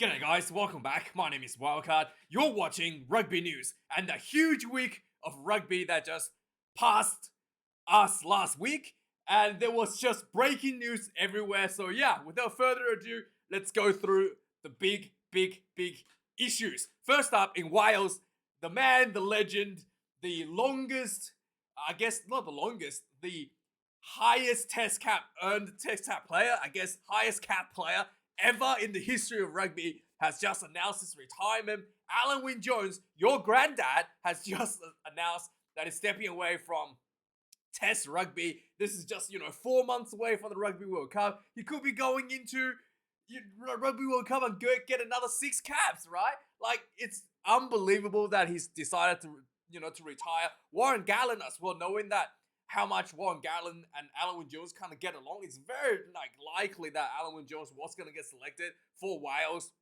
G'day guys, welcome back. My name is Wildcard. You're watching Rugby News and the huge week of rugby that just passed us last week. And there was just breaking news everywhere. So yeah, without further ado, let's go through the big issues. First up in Wales, the man, the legend, the longest, I guess not the longest, the highest test cap earned test cap player, I guess highest cap player ever in the history of rugby has just announced his retirement. Alum Wyn Jones, your granddad, has just announced that he's stepping away from Test Rugby. This is just, 4 months away from the Rugby World Cup. He could be going into Rugby World Cup and get another 6 caps, right? Like, it's unbelievable that he's decided to retire. Warren Gallen as well, knowing that how much Warren Gallen and Alum Wyn Jones kind of get along, it's very likely that Alum Wyn Jones was going to get selected for Wales.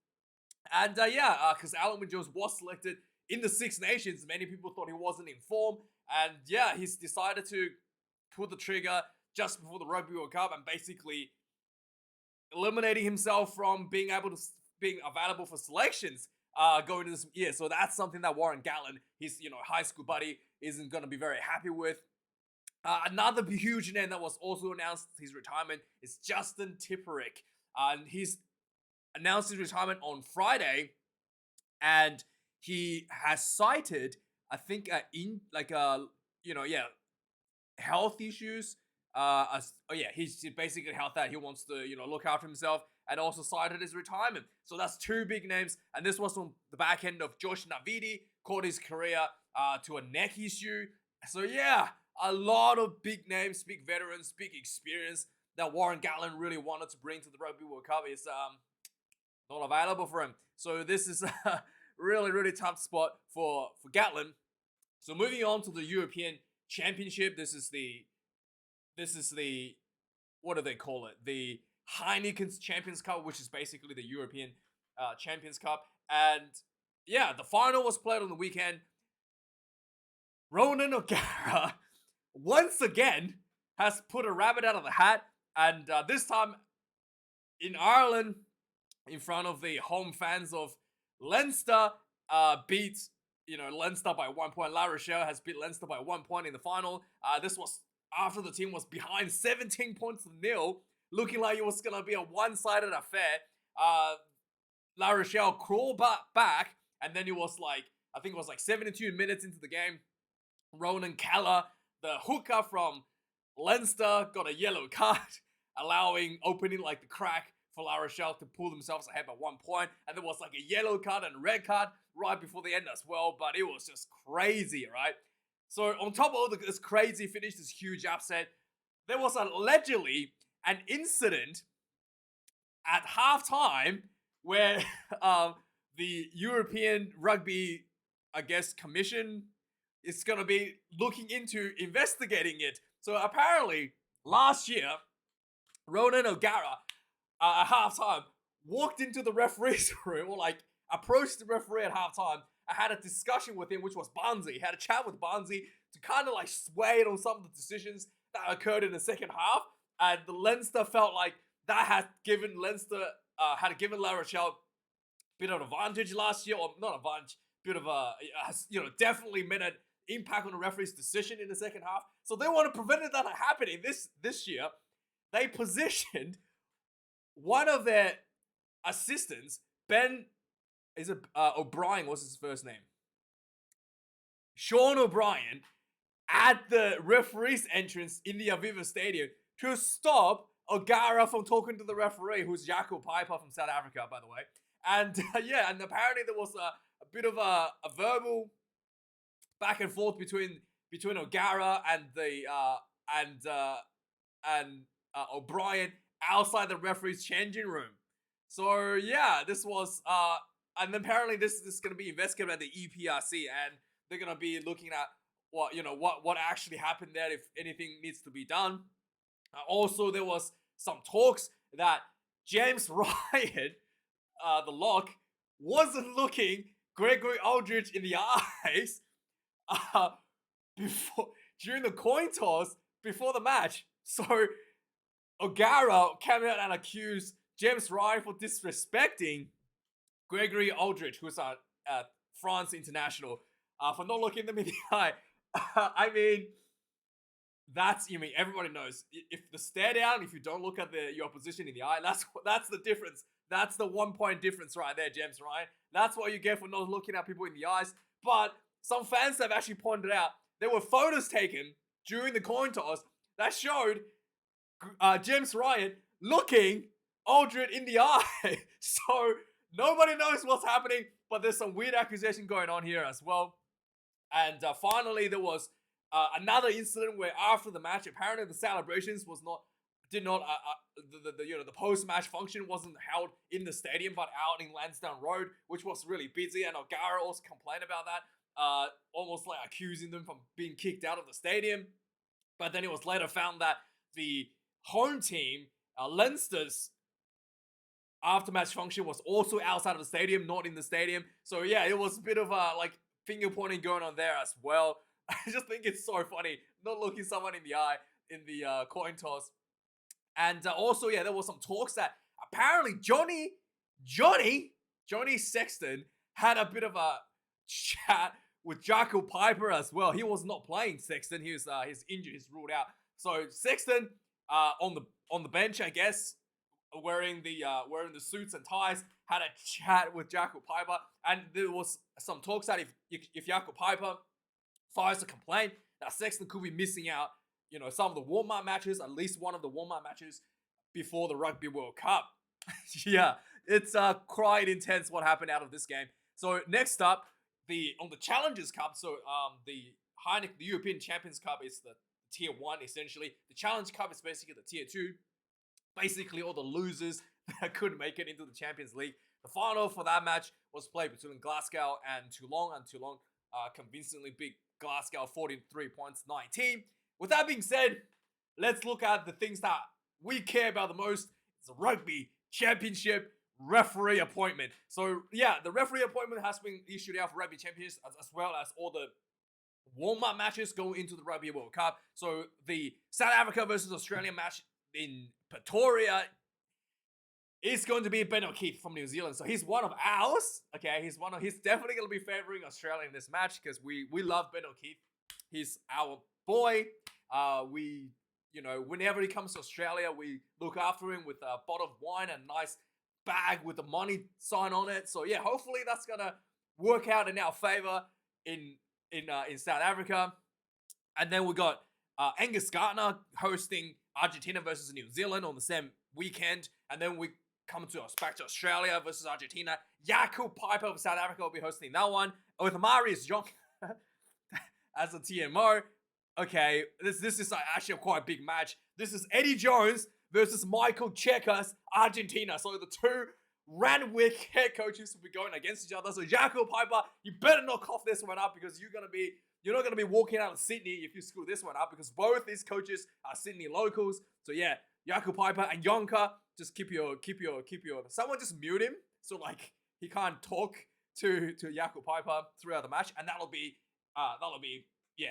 And because Alum Wyn Jones was selected in the Six Nations, many people thought he wasn't in form. And yeah, he's decided to pull the trigger just before the Rugby World Cup and basically eliminating himself from being available for selections going into this year. So that's something that Warren Gallen, his high school buddy, isn't going to be very happy with. Another huge name that was also announced his retirement is Justin Tipuric. And he's announced his retirement on Friday, and he has cited, I think, health issues. He's basically health that he wants to, look after himself, and also cited his retirement. So that's two big names, and this was on the back end of Josh Navidi caught his career to a neck issue. So yeah, a lot of big names, big veterans, big experience that Warren Gallen really wanted to bring to the Rugby World Cup is not available for him. So this is a really tough spot for Gatland. So moving on to the European Championship, this is the what do they call it? The Heineken's Champions Cup, which is basically the European Champions Cup. And yeah, the final was played on the weekend. Ronan O'Gara once again has put a rabbit out of the hat, and this time in Ireland, in front of the home fans of Leinster, beat Leinster by 1 point. La Rochelle has beat Leinster by 1 point in the final. This was after the team was behind 17 points to nil, looking like it was gonna be a one-sided affair. La Rochelle crawled back, and then I think it was 72 minutes into the game. Ronan Keller, the hooker from Leinster, got a yellow card, opening the crack for La Rochelle to pull themselves ahead by 1 point. And there was a yellow card and a red card right before the end as well. But it was just crazy, right? So on top of all this crazy finish, this huge upset, there was allegedly an incident at halftime where the European Rugby, Commission is going to be looking into investigating it. So apparently, last year, Ronan O'Gara, at halftime, walked into the referee's room, or approached the referee at halftime, and had a discussion with him, which was Barnsley. He had a chat with Barnsley to kind of sway it on some of the decisions that occurred in the second half. And the Leinster felt like that had given La Rochelle a bit of advantage last year, or not advantage, bit of definitely made an impact on the referee's decision in the second half. So they want to prevent that happening this year. They positioned one of their assistants, O'Brien was his first name, Sean O'Brien, at the referee's entrance in the Aviva Stadium to stop O'Gara from talking to the referee, who's Jaco Piper from South Africa, by the way. And and apparently there was a bit of a verbal back and forth between O'Gara and O'Brien outside the referee's changing room. So yeah, this was and apparently this is going to be investigated by the EPRC, and they're going to be looking at what actually happened there, if anything needs to be done. Also, there was some talks that James Ryan, the lock, wasn't looking Gregory Aldridge in the eyes during the coin toss before the match. So O'Gara came out and accused James Ryan for disrespecting Gregory Aldrich, who's a France international, for not looking them in the eye. I mean, everybody knows if the stare down, if you don't look at your opposition in the eye, that's the difference. That's the 1 point difference right there, James Ryan. That's what you get for not looking at people in the eyes. But some fans have actually pointed out there were photos taken during the coin toss that showed James Ryan looking Aldrich in the eye. So nobody knows what's happening, but there's some weird accusation going on here as well. And finally, there was another incident where after the match, apparently the celebrations the post-match function wasn't held in the stadium but out in Lansdowne Road, which was really busy, and O'Gara also complained about that, almost like accusing them from being kicked out of the stadium. But then it was later found that the home team, Leinster's after-match function was also outside of the stadium, not in the stadium. So yeah, it was a bit of a finger pointing going on there as well. I just think it's so funny not looking someone in the eye in the coin toss. And also, yeah, there was some talks that apparently Johnny Sexton had a bit of a chat with Jaco Piper as well. He was not playing Sexton. He's injured. He's ruled out. So Sexton on the bench, I guess, wearing the suits and ties, had a chat with Jaco Piper, and there was some talks that if Jaco Piper files a complaint, that Sexton could be missing out, some of the warm-up matches, at least one of the warm-up matches before the Rugby World Cup. Yeah, it's quite intense what happened out of this game. So next up, on the Challengers Cup, so the European Champions Cup is the tier 1 essentially. The Challenge Cup is basically the tier 2. Basically all the losers that couldn't make it into the Champions League. The final for that match was played between Glasgow and Toulon, convincingly beat Glasgow 43 points, 19. With that being said, let's look at the things that we care about the most. It's the Rugby Championship referee appointment. So yeah, the referee appointment has been issued out for Rugby Championships as well as all the warm-up matches going into the Rugby World Cup. So the South Africa versus Australia match in Pretoria is going to be Ben O'Keefe from New Zealand. So he's one of ours. Okay, he's definitely going to be favoring Australia in this match because we love Ben O'Keefe. He's our boy. Whenever he comes to Australia, we look after him with a bottle of wine and a nice bag with the money sign on it. So yeah, hopefully that's gonna work out in our favor in South Africa. And then we got Angus Gardner hosting Argentina versus New Zealand on the same weekend. And then we come back to Australia versus Argentina. Jaco Piper of South Africa will be hosting that one with Marius Jelonch as a TMO. Okay, this is actually a quite big match. This is Eddie Jones versus Michael Cheika's Argentina. So the two Randwick head coaches will be going against each other. So Jaco Piper, you better not cough this one up because you're not gonna be walking out of Sydney if you screw this one up because both these coaches are Sydney locals. So yeah, Jaco Piper and Yonka, just keep your. Someone just mute him so he can't talk to Jaco Piper throughout the match, and that'll be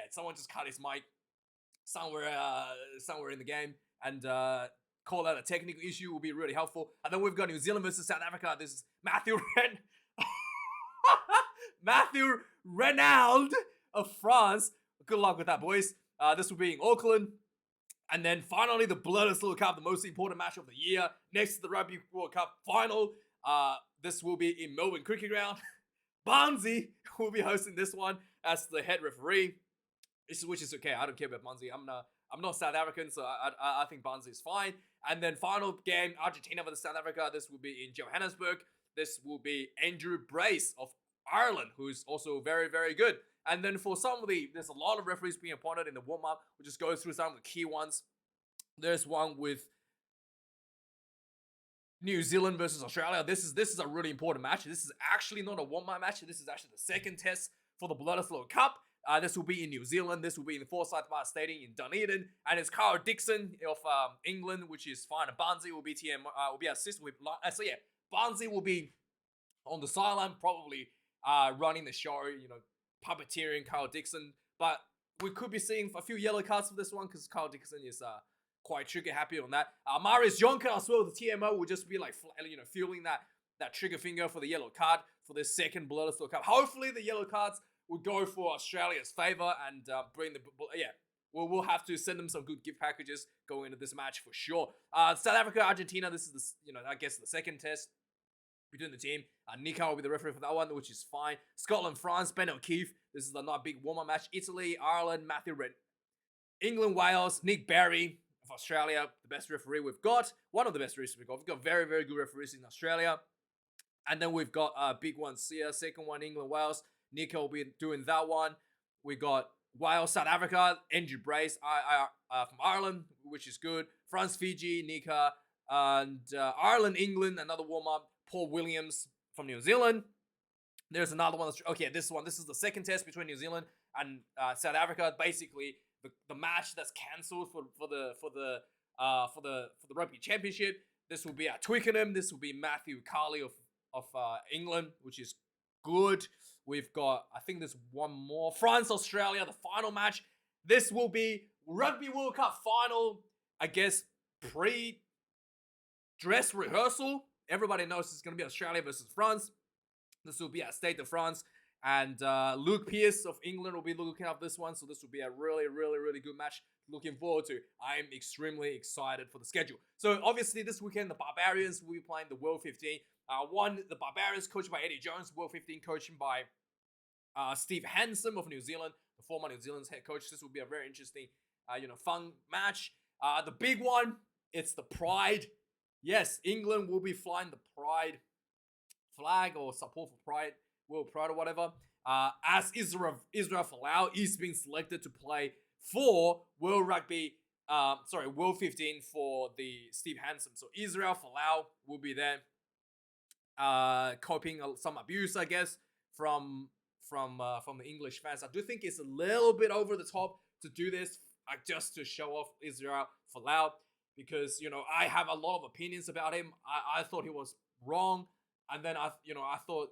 someone just cut his mic somewhere in the game and call that a technical issue will be really helpful. And then we've got New Zealand versus South Africa. This is Matthew Renald of France. Good luck with that, boys. This will be in Auckland. And then finally, the Bloodless Little Cup, the most important match of the year, next to the Rugby World Cup final. This will be in Melbourne Cricket Ground. Barnsey will be hosting this one as the head referee, which is okay. I don't care about Barnsey. I'm not South African, so I think Barnsey is fine. And then final game, Argentina versus South Africa. This will be in Johannesburg. This will be Andrew Brace of Ireland, who's also very, very good. And then for there's a lot of referees being appointed in the warm-up. We'll just go through some of the key ones. There's one with New Zealand versus Australia. This is a really important match. This is actually not a warm-up match. This is actually the second test for the Bloodless Little Cup. This will be in New Zealand. This will be in the Forsyth Park Stadium in Dunedin. And it's Kyle Dixon of England, which is fine. And Barnsey will be will be assisted with. So yeah, Barnsey will be on the sideline, probably running the show. Puppeteering Kyle Dixon. But we could be seeing a few yellow cards for this one because Kyle Dixon is quite trigger happy on that. Marius Yonka as well, the TMO will just be fueling that that trigger finger for the yellow card for this second Bloodless World Cup. Hopefully the yellow cards will go for Australia's favour and bring the... We'll have to send them some good gift packages going into this match for sure. South Africa, Argentina, this is I guess the second test between the team. Nico will be the referee for that one, which is fine. Scotland, France, Ben O'Keefe. This is another big warm-up match. Italy, Ireland, Matthew Red. England, Wales, Nick Berry of Australia, the best referee we've got. One of the best referees we've got. We've got very, very good referees in Australia. And then we've got big ones here. Second one, England, Wales. Nico will be doing that one. We got Wales, South Africa, Andrew Brace from Ireland, which is good. France, Fiji, Nika, and Ireland, England, another warm-up. Paul Williams from New Zealand. There's another one. Okay, this is the second test between New Zealand and South Africa. Basically, the match that's cancelled for the rugby championship. This will be at Twickenham. This will be Matthew Carley of England, which is good. We've got, I think there's one more. France, Australia, the final match. This will be Rugby World Cup final, I guess, pre-dress rehearsal. Everybody knows it's going to be Australia versus France. This will be at Stade de France. And Luke Pearce of England will be looking at this one. So this will be a really, really, really good match. Looking forward to. I am extremely excited for the schedule. So obviously this weekend, the Barbarians will be playing the World 15. The Barbarians coached by Eddie Jones. World 15 coaching by Steve Handsome of New Zealand, the former New Zealand's head coach. This will be a very interesting, fun match. The big one, it's the Pride. Yes, England will be flying the Pride flag or support for Pride, World Pride or whatever. As Israel Folau is being selected to play for World 15 for the Steve Handsome. So Israel Folau will be there, copying some abuse, I guess, from the English fans. I do think it's a little bit over the top to do this, just to show off Israel Folau, because I have a lot of opinions about him. I thought he was wrong, and then I thought,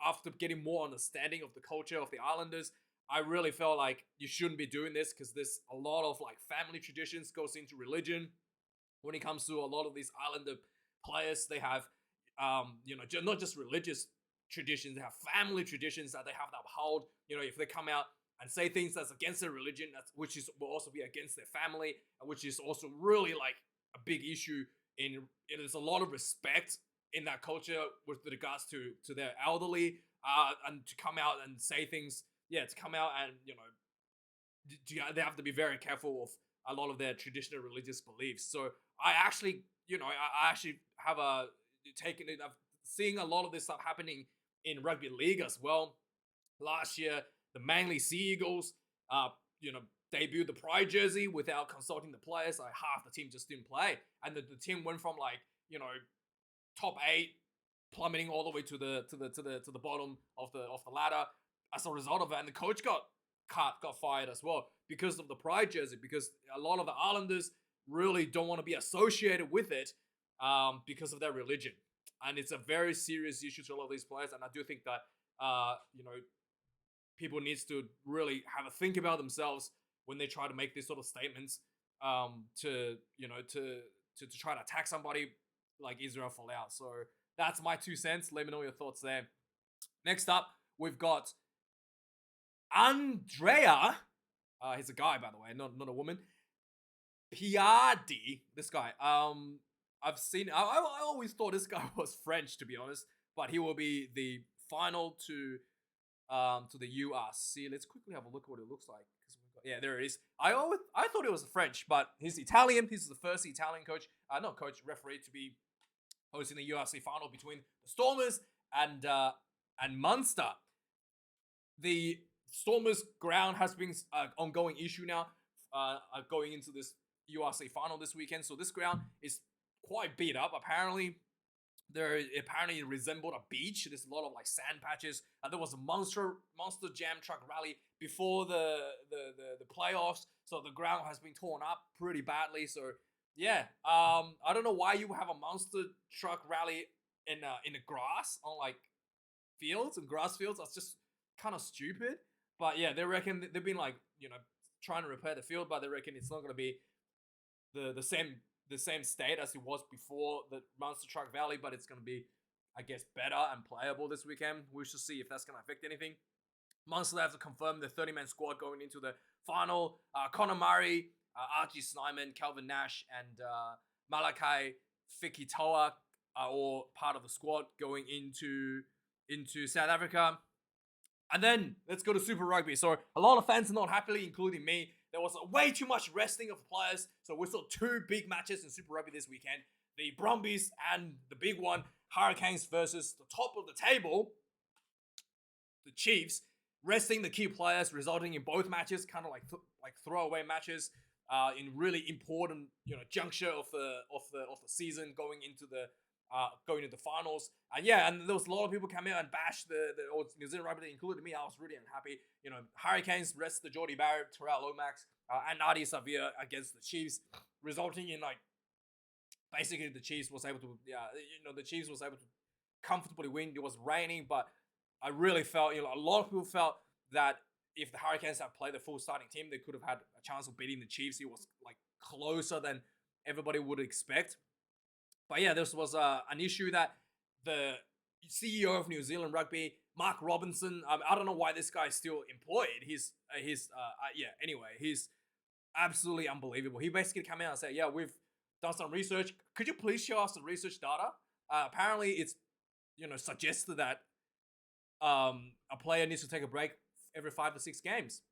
after getting more understanding of the culture of the Islanders, I really felt like you shouldn't be doing this, because there's a lot of family traditions goes into religion. When it comes to a lot of these Islander players, they have not just religious traditions, they have family traditions that they have to uphold. If they come out and say things that's against their religion, which will also be against their family, which is also really a big issue. There's a lot of respect in that culture with regards to their elderly, and to come out and say things, to come out and they have to be very careful of a lot of their traditional religious beliefs. So I actually have seeing a lot of this stuff happening in rugby league as well. Last year, the Manly Sea Eagles, debuted the Pride jersey without consulting the players. Half the team just didn't play, and the team went from top 8 plummeting all the way to the bottom of the ladder as a result of it. And the coach got fired as well because of the Pride jersey, because a lot of the Islanders really don't want to be associated with it, because of their religion. And it's a very serious issue to a lot of these players. And I do think that, people needs to really have a think about themselves when they try to make these sort of statements, to try to attack somebody like Israel Folau. So that's my 2 cents. Let me know your thoughts there. Next up, we've got Andrea. He's a guy, by the way, not a woman. Piardi, this guy. I've seen. I always thought this guy was French, to be honest, but he will be the final to the URC. Let's quickly have a look at what it looks like. Yeah, there it is. I thought it was French, but he's Italian. He's the first Italian referee to be hosting the URC final between the Stormers and Munster. The Stormers ground has been an ongoing issue now, going into this URC final this weekend. So this ground is quite beat up. Apparently resembled a beach. There's a lot of sand patches. And there was a Munster Jam truck rally before the playoffs. So the ground has been torn up pretty badly. So yeah, I don't know why you have a Munster truck rally in the grass on grass fields. That's just kind of stupid. But yeah, they reckon they've been trying to repair the field, but they reckon it's not going to be the same the same state as it was before the Munster Truck Valley, but it's going to be, I guess, better and playable this weekend. We should see if that's going to affect anything. Munster have to confirm the 30-man squad going into the final. Connor Murray, Archie Snyman, Calvin Nash, and Malachi Fikitoa are all part of the squad going into South Africa. And then let's go to Super Rugby. So a lot of fans are not happy, including me. There was way too much resting of the players. So we saw two big matches in Super Rugby this weekend. The Brumbies and the big one, Hurricanes versus the top of the table, the Chiefs, resting the key players, resulting in both matches kind of like throwaway matches in really important juncture of the season going into the finals. And there was a lot of people come out and bash the New Zealand Rugby, including me. I was really unhappy. Hurricanes rest the Geordie Barrett, Terrell Lomax, and Nadia Savia against the Chiefs, resulting in basically the Chiefs was able to comfortably win. It was raining, but I really felt a lot of people felt that if the Hurricanes had played the full starting team, they could have had a chance of beating the Chiefs. It was closer than everybody would expect. But this was an issue that the CEO of New Zealand Rugby, Mark Robinson, I don't know why this guy is still employed. He's absolutely unbelievable. He basically came out and said, we've done some research. Could you please show us the research data? Apparently it's, suggested that a player needs to take a break every 5 to 6 games.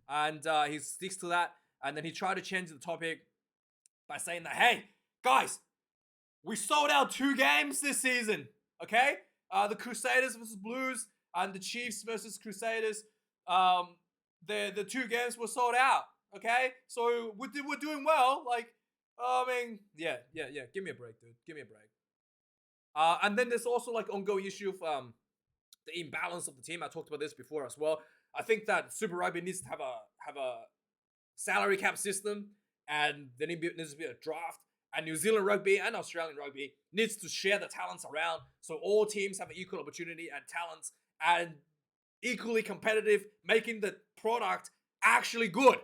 And he sticks to that. And then he tried to change the topic by saying that, hey, guys, we sold out 2 games this season, okay? The Crusaders versus Blues and the Chiefs versus Crusaders. The 2 games were sold out, okay? So we're doing well. Give me a break, dude. Give me a break. And then there's also ongoing issue of the imbalance of the team. I talked about this before as well. I think that Super Rugby needs to have a salary cap system, and there needs to be a draft. And New Zealand Rugby and Australian Rugby needs to share the talents around so all teams have an equal opportunity and talents and equally competitive, making the product actually good.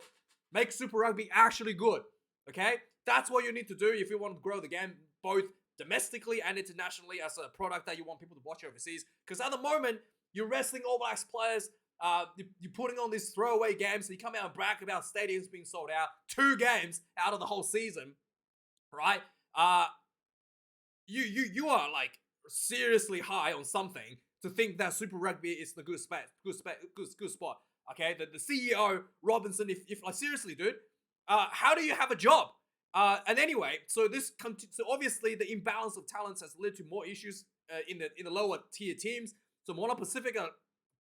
Make Super Rugby actually good, okay? That's what you need to do if you want to grow the game both domestically and internationally as a product that you want people to watch overseas. Because at the moment, you're wrestling All Blacks players, you're putting on these throwaway games, so you come out and brag about stadiums being sold out, 2 games out of the whole season. Right? You are seriously high on something to think that Super Rugby is the good spot. Okay, the CEO Robinson, if seriously, dude, how do you have a job? And anyway, so obviously the imbalance of talents has led to more issues in the lower tier teams. So Moana Pacifica,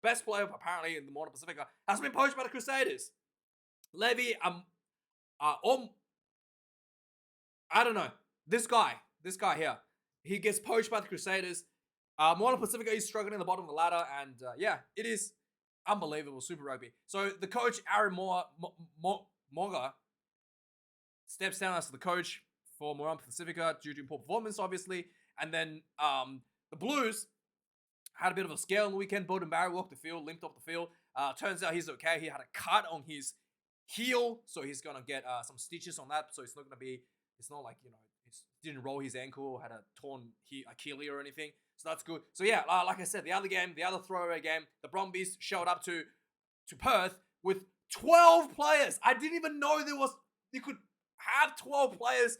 best player apparently in the Moana Pacifica, has been poached by the Crusaders. Levy, I don't know. This guy here, he gets poached by the Crusaders. Moana Pacifica is struggling at the bottom of the ladder, and it is unbelievable Super Rugby. So the coach Aaron Moga steps down as the coach for Moana Pacifica due to poor performance, obviously. And then the Blues had a bit of a scale on the weekend. Bowden Barry walked the field, limped off the field. Turns out he's okay. He had a cut on his heel, so he's gonna get some stitches on that. So it's not like he didn't roll his ankle or had a torn Achilles or anything. So that's good. So like I said, the other throwaway game, the Brumbies showed up to Perth with 12 players. I didn't even know you could have 12 players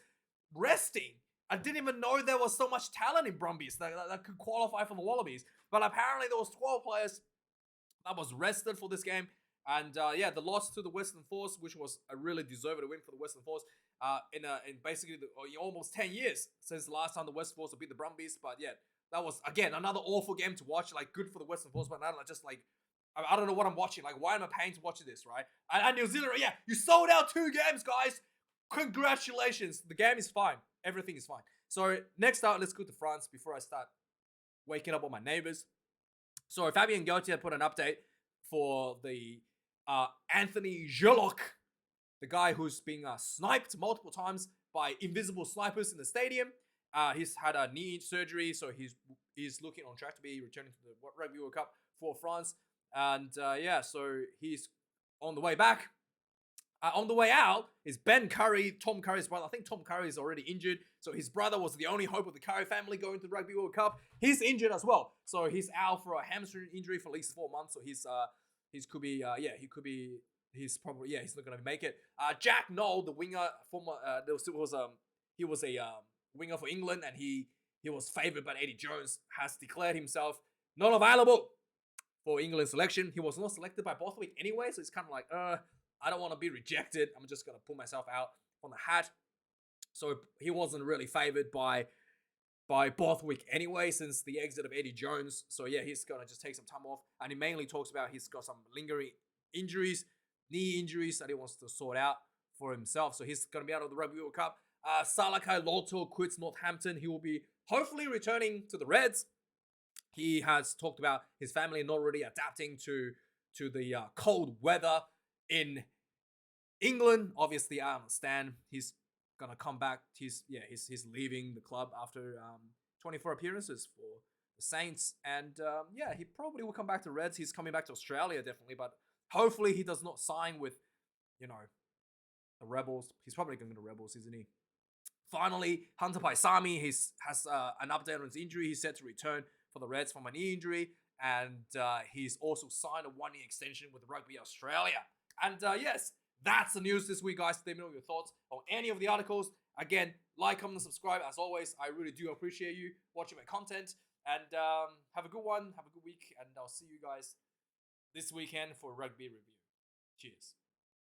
resting. I didn't even know there was so much talent in Brumbies that could qualify for the Wallabies. But apparently there was 12 players that was rested for this game. And the loss to the Western Force, which was a really deserved win for the Western Force, in basically almost 10 years since the last time the Western Force beat the Brumbies. But that was again another awful game to watch. Good for the Western Force, but not I don't know what I'm watching. Why am I paying to watch this, right? And New Zealand, you sold out 2 games, guys. Congratulations. The game is fine. Everything is fine. So next up, let's go to France before I start waking up all my neighbors. So Fabien Gauthier put an update for the Anthony Jelonch, the guy who's being sniped multiple times by invisible snipers in the stadium. He's had a knee surgery, so he's looking on track to be returning to the Rugby World Cup for France. And so he's on the way back. On the way out is Ben Curry, Tom Curry's brother. I think Tom Curry is already injured, so his brother was the only hope of the Curry family going to the Rugby World Cup. He's injured as well, so he's out for a hamstring injury for at least 4 months. So he's not gonna make it. Jack Noel, the winger, former he was a winger for England, and he was favoured by Eddie Jones. Has declared himself not available for England selection. He was not selected by Borthwick anyway, so it's kind of like I don't want to be rejected. I'm just going to pull myself out on the hat. So he wasn't really favoured by Borthwick anyway since the exit of Eddie Jones. So yeah, he's going to just take some time off. And he mainly talks about he's got some lingering injuries, knee injuries that he wants to sort out for himself. So he's going to be out of the Rugby World Cup. Salakai Loto quits Northampton. He will be hopefully returning to the Reds. He has talked about his family not really adapting to the cold weather in England. Obviously, I understand he's gonna come back. He's leaving the club after 24 appearances for the Saints, and he probably will come back to Reds. He's coming back to Australia definitely, but hopefully he does not sign with the Rebels. He's probably going to the Rebels, isn't he? Finally, Hunter Paisami has an update on his injury. He's set to return for the Reds from a knee injury, and he's also signed a 1-year extension with Rugby Australia. And yes, that's the news this week, guys. Let me know your thoughts on any of the articles. Again, like, comment, and subscribe. As always, I really do appreciate you watching my content. And have a good one. Have a good week. And I'll see you guys this weekend for Rugby Review. Cheers.